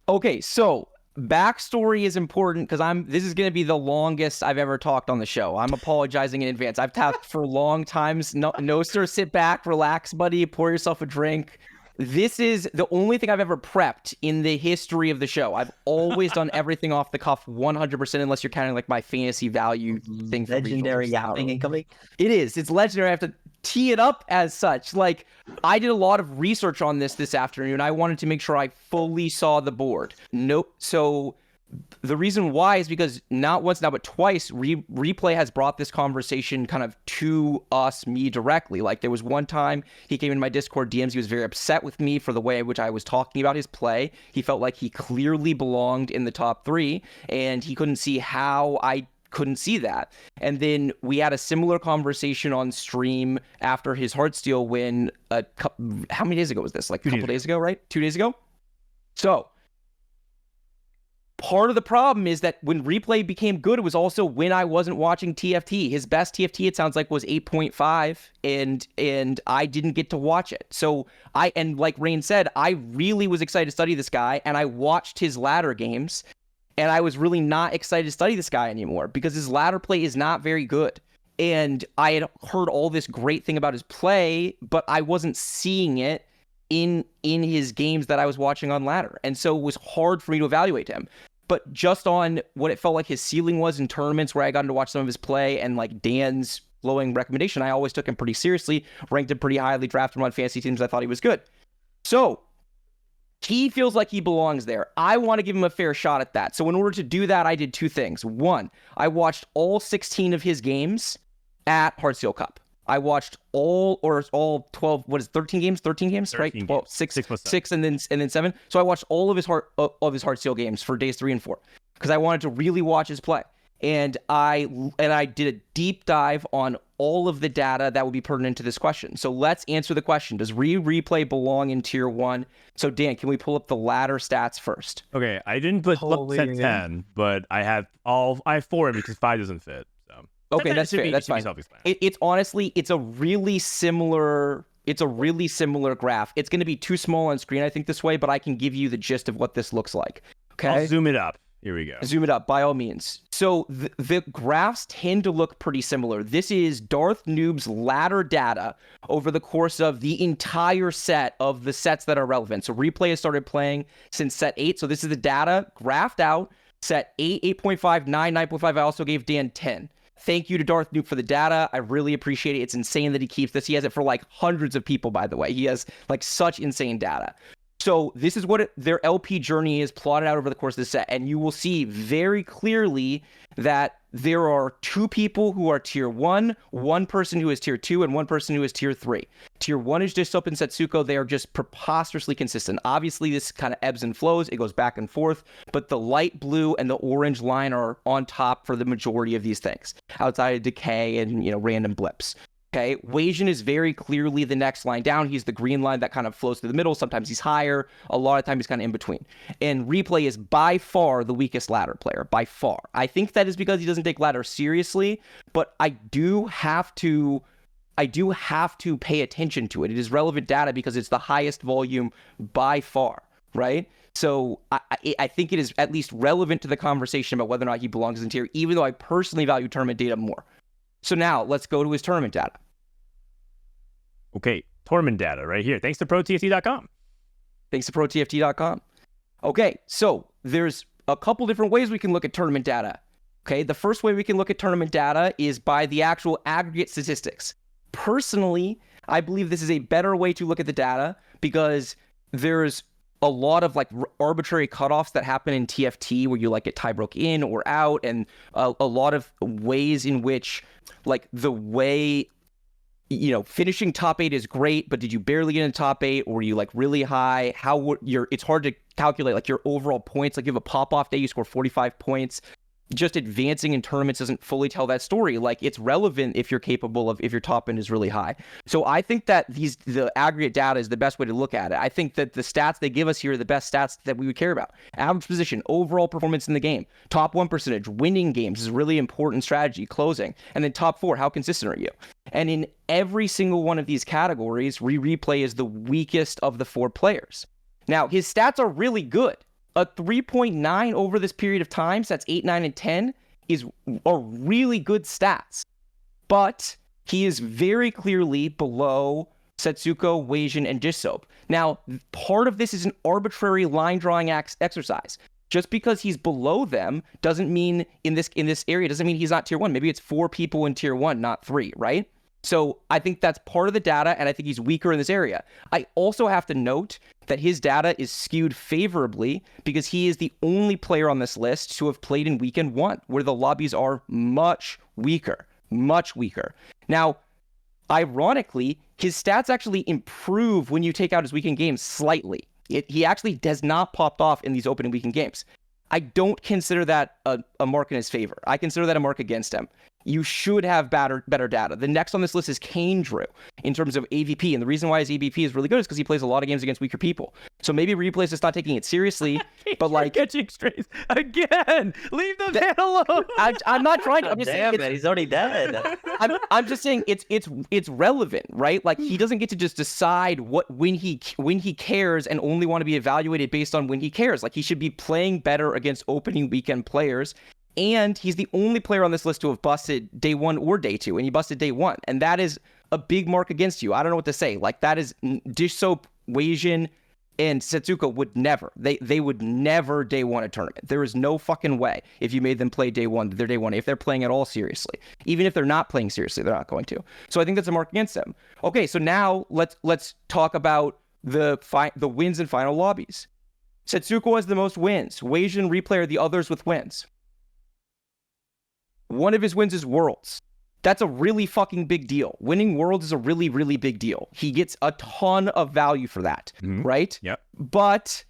Okay, so backstory is important because this is going to be the longest I've ever talked on the show. I'm apologizing in advance. I've talked for long times. No, sir, sit back, relax, buddy, pour yourself a drink. This is the only thing I've ever prepped in the history of the show. I've always done everything off the cuff 100% unless you're counting like my fantasy value thing. Legendary yapping incoming. It is. It's legendary. I have to tee it up as such. Like, I did a lot of research on this afternoon. I wanted to make sure I fully saw the board. Nope. So the reason why is because not once now but twice Replay has brought this conversation kind of to me directly. Like, there was one time he came in my Discord DMs. He was very upset with me for the way in which I was talking about his play. He felt like he clearly belonged in the top 3, and he couldn't see how I couldn't see that. And then we had a similar conversation on stream after his Heartsteel win. How many days ago was this? Like a couple days ago, right? 2 days ago? So part of the problem is that when Replay became good, it was also when I wasn't watching TFT. His best TFT, it sounds like, was 8.5, and I didn't get to watch it. So and like Rain said, I really was excited to study this guy, and I watched his ladder games, and I was really not excited to study this guy anymore because his ladder play is not very good. And I had heard all this great thing about his play, but I wasn't seeing it in his games that I was watching on ladder. And so it was hard for me to evaluate him. But just on what it felt like his ceiling was in tournaments where I got to watch some of his play, and like Dan's glowing recommendation, I always took him pretty seriously, ranked him pretty highly, drafted him on fantasy teams. I thought he was good. So he feels like he belongs there. I want to give him a fair shot at that. So in order to do that, I did 2 things. 1, I watched all 16 of his games at Heartsteel Cup. I watched all 12, 13 games? 13 games, 13 right? Games. Well, 6 and then 7. So I watched all of his Heartsteel games for days 3 and 4 because I wanted to really watch his play. And I did a deep dive on all of the data that would be pertinent to this question. So let's answer the question. Does Replay belong in tier 1? So Dan, can we pull up the ladder stats first? Okay, I didn't put set 10, but I have 4 because 5 doesn't fit. So okay, that's fair. That's fine. It's honestly, it's a really similar graph. It's going to be too small on screen, I think, this way, but I can give you the gist of what this looks like. Okay, I'll zoom it up. Here we go. Zoom it up, by all means. So the graphs tend to look pretty similar. This is Darth Noob's ladder data over the course of the entire set of the sets that are relevant. So Replay has started playing since set 8. So this is the data graphed out. Set 8, 8.5, 9, 9.5. I also gave Dan 10. Thank you to Darth Noob for the data. I really appreciate it. It's insane that he keeps this. He has it for like hundreds of people, by the way. He has like such insane data. So this is what their LP journey is plotted out over the course of the set. And you will see very clearly that there are 2 people who are tier 1, 1 person who is tier 2, and 1 person who is tier 3. Tier 1 is Dishsoap and Setsuko. They are just preposterously consistent. Obviously, this kind of ebbs and flows. It goes back and forth. But the light blue and the orange line are on top for the majority of these things, outside of decay and, random blips. Okay, Wasian is very clearly the next line down. He's the green line that kind of flows through the middle. Sometimes he's higher. A lot of times he's kind of in between. And Replay is by far the weakest ladder player, by far. I think that is because he doesn't take ladder seriously, but I do have to pay attention to it. It is relevant data because it's the highest volume by far, right? So I think it is at least relevant to the conversation about whether or not he belongs in tier, even though I personally value tournament data more. So now let's go to his tournament data. Okay, tournament data right here. Thanks to ProTFT.com. Thanks to ProTFT.com. Okay, so there's a couple different ways we can look at tournament data. Okay, the first way we can look at tournament data is by the actual aggregate statistics. Personally, I believe this is a better way to look at the data because there's a lot of like arbitrary cutoffs that happen in TFT where you like get tie broke in or out, and a lot of ways in which like the way, finishing top 8 is great, but did you barely get in top 8 or were you like really high? It's hard to calculate like your overall points. Like you have a pop off day, you score 45 points. Just advancing in tournaments doesn't fully tell that story. Like it's relevant if you're capable of, if your top end is really high. So I think that the aggregate data is the best way to look at it. I think that the stats they give us here are the best stats that we would care about. Average position, overall performance in the game, top 1 percentage, winning games is a really important strategy, closing, and then top 4, how consistent are you? And in every single one of these categories, Replay is the weakest of the 4 players. Now, his stats are really good. A 3.9 over this period of time, so that's 8, 9, and 10, are really good stats. But he is very clearly below Setsuko, Wasian, and Dishsoap. Now, part of this is an arbitrary line drawing exercise. Just because he's below them doesn't mean in this area doesn't mean he's not tier 1. Maybe it's 4 people in tier 1, not 3, right? So I think that's part of the data, and I think he's weaker in this area. I also have to note that his data is skewed favorably because he is the only player on this list to have played in weekend 1, where the lobbies are much weaker. Now, ironically, his stats actually improve when you take out his weekend games slightly. He actually has not popped off in these opening weekend games. I don't consider that a mark in his favor. I consider that a mark against him. You should have better data. The next on this list is Kane Drew in terms of AVP. And the reason why his AVP is really good is because he plays a lot of games against weaker people. So maybe Rereplay is just not taking it seriously. But like catching strays again. Leave the man alone. I'm not trying to. I'm just Damn saying it, he's already dead. I'm just saying it's relevant, right? Like he doesn't get to just decide when he cares and only want to be evaluated based on when he cares. Like he should be playing better against opening weekend players. And he's the only player on this list to have busted day 1 or day 2, and he busted day 1. And that is a big mark against you. I don't know what to say. Like, that is Dishsoap, Wasian, and Setsuko would never. They would never day 1 a tournament. There is no fucking way if you made them play day 1, they're day 1, if they're playing at all seriously. Even if they're not playing seriously, they're not going to. So I think that's a mark against them. Okay, so now let's talk about the wins in final lobbies. Setsuko has the most wins. Wasian and Replay are the others with wins. One of his wins is Worlds. That's a really fucking big deal. Winning Worlds is a really, really big deal. He gets a ton of value for that, right? Yep. But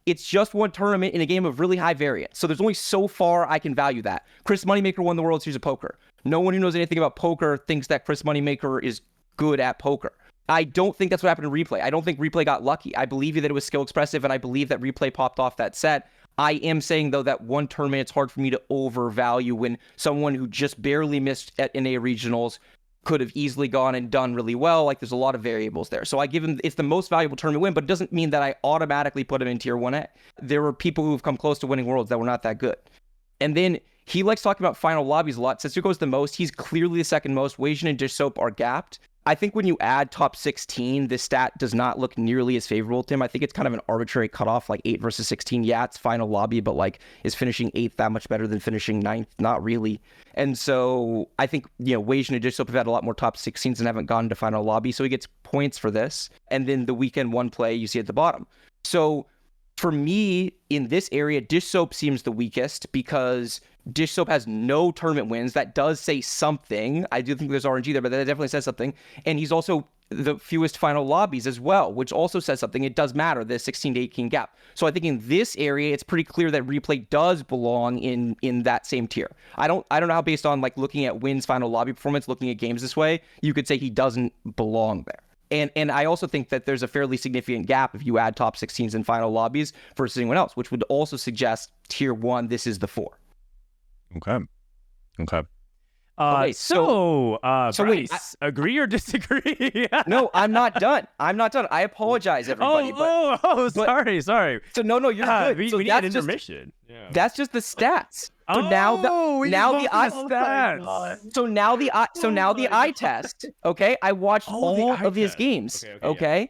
it's just one tournament in a game of really high variance. So there's only so far I can value that. Chris Moneymaker won the World Series of Poker. No one who knows anything about poker thinks that Chris Moneymaker is good at poker. I don't think that's what happened in Replay. I don't think Replay got lucky. I believe that it was skill expressive, and I believe that Replay popped off that set. I am saying, though, that one tournament, it's hard for me to overvalue when someone who just barely missed at NA regionals could have easily gone and done really well. Like, there's a lot of variables there. So I give him, it's the most valuable tournament win, but it doesn't mean that I automatically put him in tier 1A. There were people who've come close to winning Worlds that were not that good. And then he likes talking about final lobbies a lot. Setsuko's the most. He's clearly the second most. Wasian and Dishsoap are gapped. I think when you add top 16, this stat does not look nearly as favorable to him. I think it's kind of an arbitrary cutoff, like 8 versus 16. Yeah, it's final lobby, but like, is finishing 8th that much better than finishing 9th? Not really. And so I think, Wasian and Dishsoap have had a lot more top 16s and haven't gone to final lobby, so he gets points for this. And then the weekend 1 play you see at the bottom. So for me, in this area, Dishsoap seems the weakest because Dishsoap has no tournament wins. That does say something. I do think there's RNG there, but that definitely says something. And he's also the fewest final lobbies as well, which also says something. It does matter, the 16 to 18 gap. So I think in this area, it's pretty clear that Replay does belong in that same tier. I don't know how, based on like looking at wins, final lobby performance, looking at games this way, you could say he doesn't belong there. And I also think that there's a fairly significant gap if you add top 16s in final lobbies versus anyone else, which would also suggest tier 1, this is the 4. Okay. Okay, so Bryce, wait, agree or disagree? No, I'm not done. I apologize, everybody. Sorry. So no, you're good. We So need an intermission. That's just the stats. So now the eye test. Okay, I watched all of his games. Okay,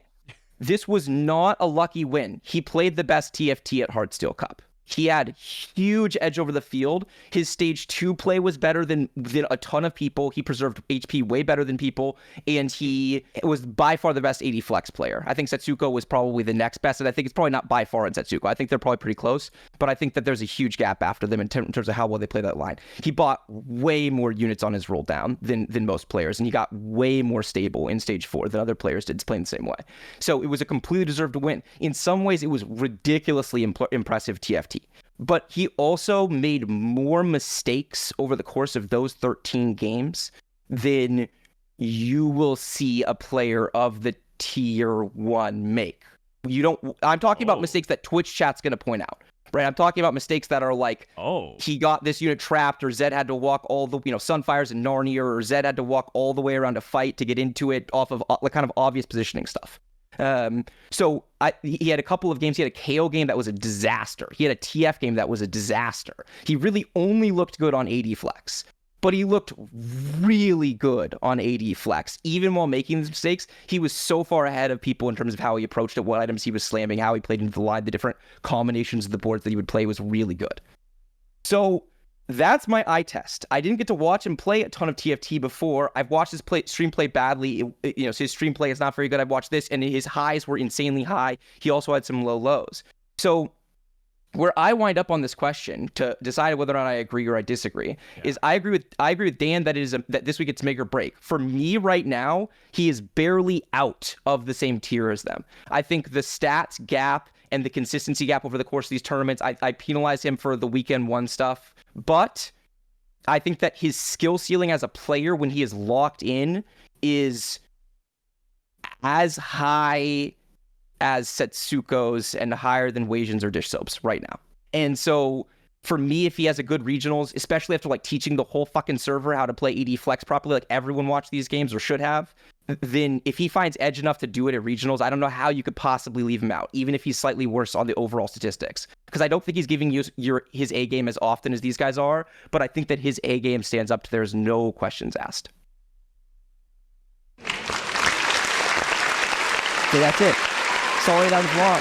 this was not a lucky win. He played the best TFT at Heartsteel Cup. He had huge edge over the field. His stage 2 play was better than a ton of people. He preserved HP way better than people, and he was by far the best 80 flex player. I think Setsuko was probably the next best, and I think it's probably not by far in Setsuko. I think they're probably pretty close, but I think that there's a huge gap after them in terms of how well they play that line. He bought way more units on his roll down than most players, and he got way more stable in stage 4 than other players did playing the same way. So it was a completely deserved win. In some ways, it was ridiculously impressive TFT. But he also made more mistakes over the course of those 13 games than you will see a player of the tier 1 make. I'm talking about mistakes that Twitch chat's going to point out, right? I'm talking about mistakes that are like, he got this unit trapped, or Zed had to walk all the, Sunfires and Narnia, or Zed had to walk all the way around a fight to get into it off of kind of obvious positioning stuff. So he had a couple of games. He had a KO game that was a disaster. He had a TF game that was a disaster. He really only looked good on AD Flex, but he looked really good on AD Flex. Even while making these mistakes, he was so far ahead of people in terms of how he approached it, what items he was slamming, how he played into the line, the different combinations of the boards that he would play was really good. So that's my eye test. I didn't get to watch him play a ton of TFT before. I've watched his stream play badly. So his stream play is not very good. I've watched this, and his highs were insanely high. He also had some low lows. So where I wind up on this question to decide whether or not I agree or I disagree is I agree with Dan that that this week it's make or break. For me right now, he is barely out of the same tier as them. I think the stats gap and the consistency gap over the course of these tournaments, I penalize him for the weekend one stuff. But I think that his skill ceiling as a player when he is locked in is as high as Setsuko's and higher than Wasian's or Dishsoap's right now. And so for me, if he has a good regionals, especially after like teaching the whole fucking server how to play AD Flex properly, like everyone watched these games or should have, then if he finds edge enough to do it at regionals, I don't know how you could possibly leave him out, even if he's slightly worse on the overall statistics. Because I don't think he's giving you his A game as often as these guys are, but I think that his A game stands up to there's no questions asked. So that's it. Sorry that was wrong.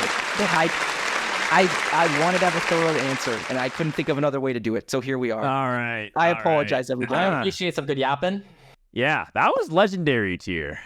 I wanted to have a thorough answer, and I couldn't think of another way to do it, so here we are. All right. I apologize, everybody. I appreciate some good yapping. Yeah, that was legendary tier.